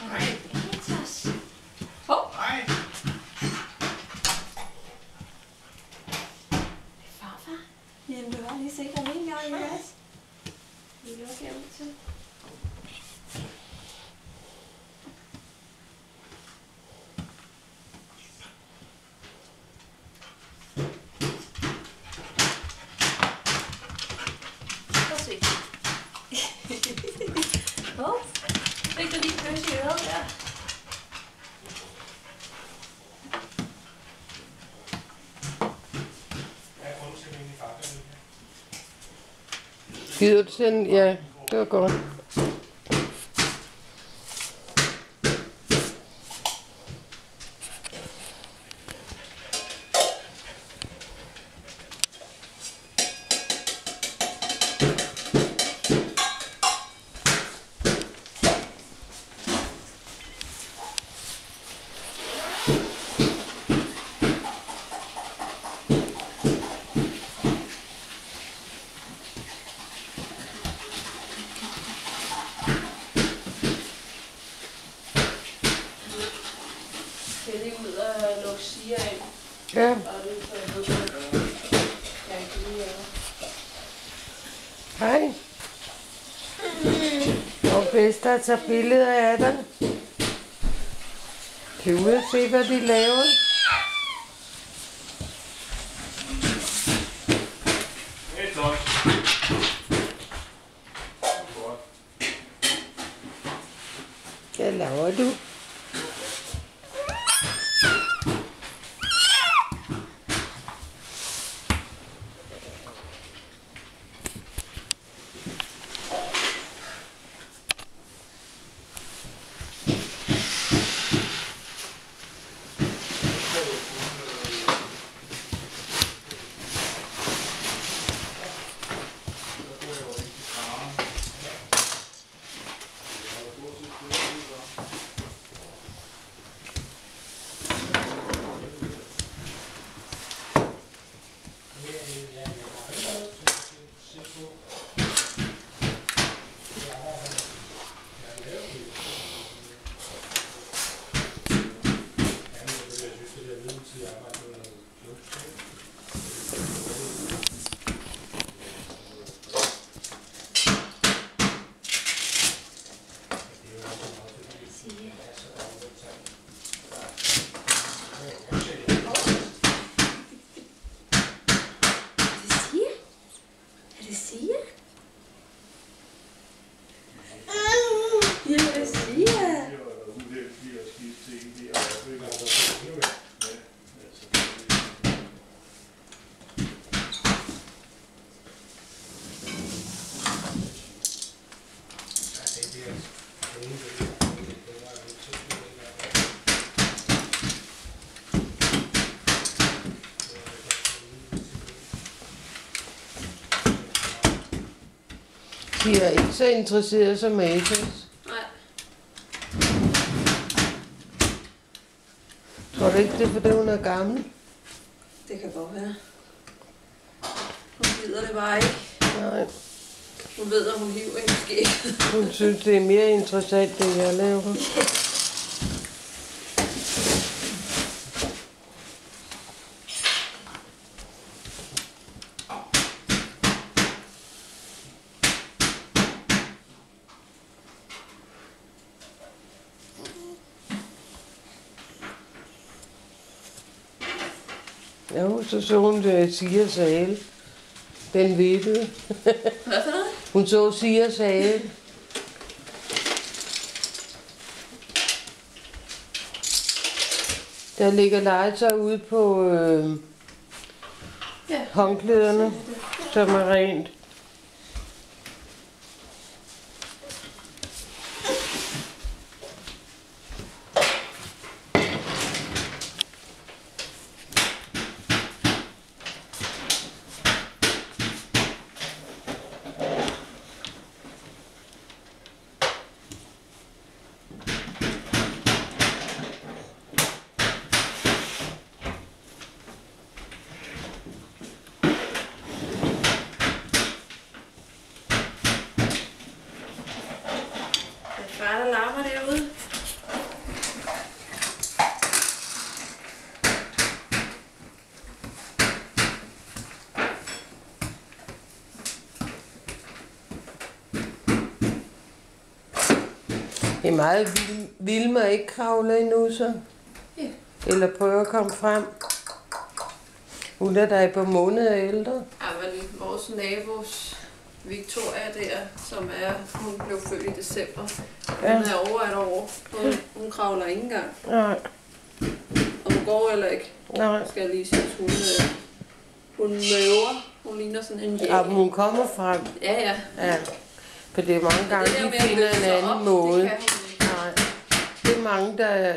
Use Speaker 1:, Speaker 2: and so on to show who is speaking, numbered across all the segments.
Speaker 1: Hej.
Speaker 2: Farfar? Jamen, du har lige set ham en gang, ikke også? Vi er også hjemme til. Fik du lige kys i øret der?
Speaker 3: Gider du sende? Ja, det var godt.
Speaker 2: Skal lige ud og lukke siger ind?
Speaker 3: Ja. Hej. Og bedst der tager billeder af dig. Kan du ud og se, hvad de laver? Hvad laver du? De er ikke så interesseret som Atos.
Speaker 2: Nej.
Speaker 3: Tror du ikke, det er, fordi hun er gammel?
Speaker 2: Det kan godt være. Hun gider det bare ikke.
Speaker 3: Nej.
Speaker 2: Hun ved, at hun hiver en skæg.
Speaker 3: Hun synes, det er mere interessant, det jeg laver. Jo, så hun Sias Sale. Den vippede.
Speaker 2: Hvad for noget?
Speaker 3: Hun så Sias Sale. Der ligger legetøj ude på håndklæderne, som er rent.
Speaker 2: Far, der larmer derude.
Speaker 3: Det er meget Vilma ikke kravler endnu, så.
Speaker 2: Ja.
Speaker 3: Eller prøver at komme frem. Hun er da et par måneder ældre.
Speaker 2: Ja, men vores nabos Victoria der, som er, hun blev født i december. Hun er over et år. Hun kravler ikke engang.
Speaker 3: Nej.
Speaker 2: Og hun går heller ikke.
Speaker 3: Nej.
Speaker 2: Skal jeg lige sige, hun møver. Hun ligner sådan en jæger.
Speaker 3: Ja, men hun kommer frem.
Speaker 2: Ja.
Speaker 3: Ja. For det er mange gange,
Speaker 2: det der
Speaker 3: de
Speaker 2: med at
Speaker 3: finder
Speaker 2: løfte
Speaker 3: en
Speaker 2: sig
Speaker 3: anden
Speaker 2: op,
Speaker 3: måde.
Speaker 2: Det kan hun ikke.
Speaker 3: Nej. Det er mange, der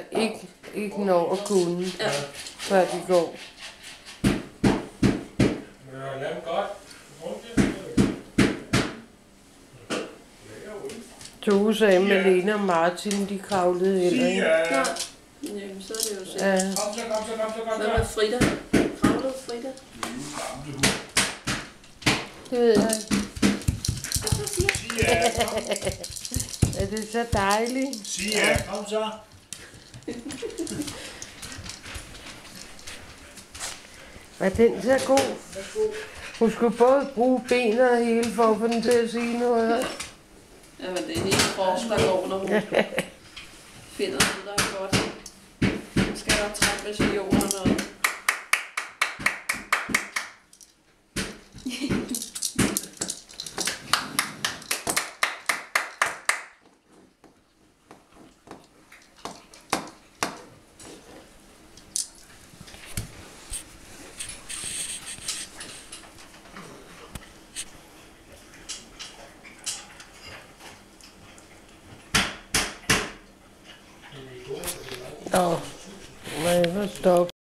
Speaker 3: ikke når at kunne,
Speaker 2: Ja.
Speaker 3: før de går.
Speaker 1: Lad dem godt.
Speaker 3: Tove sagde, Malene og Martin, de kravlede heller ikke.
Speaker 2: Nå, jamen så er det jo så.
Speaker 3: Ja.
Speaker 1: Kom så.
Speaker 2: Hvad med Frida? Kravlede Frida?
Speaker 3: Det ved jeg ikke.
Speaker 2: Hvad så siger?
Speaker 3: Er det så dejligt?
Speaker 1: Sia, kom så.
Speaker 3: Var den så god? Hun skulle både bruge ben og hele for at få den til at sige noget.
Speaker 2: Jamen det er helt frost, der går, når hun finder noget, der er godt. Nu skal der trampes i jorden og noget.
Speaker 3: Nå, må jeg forstå.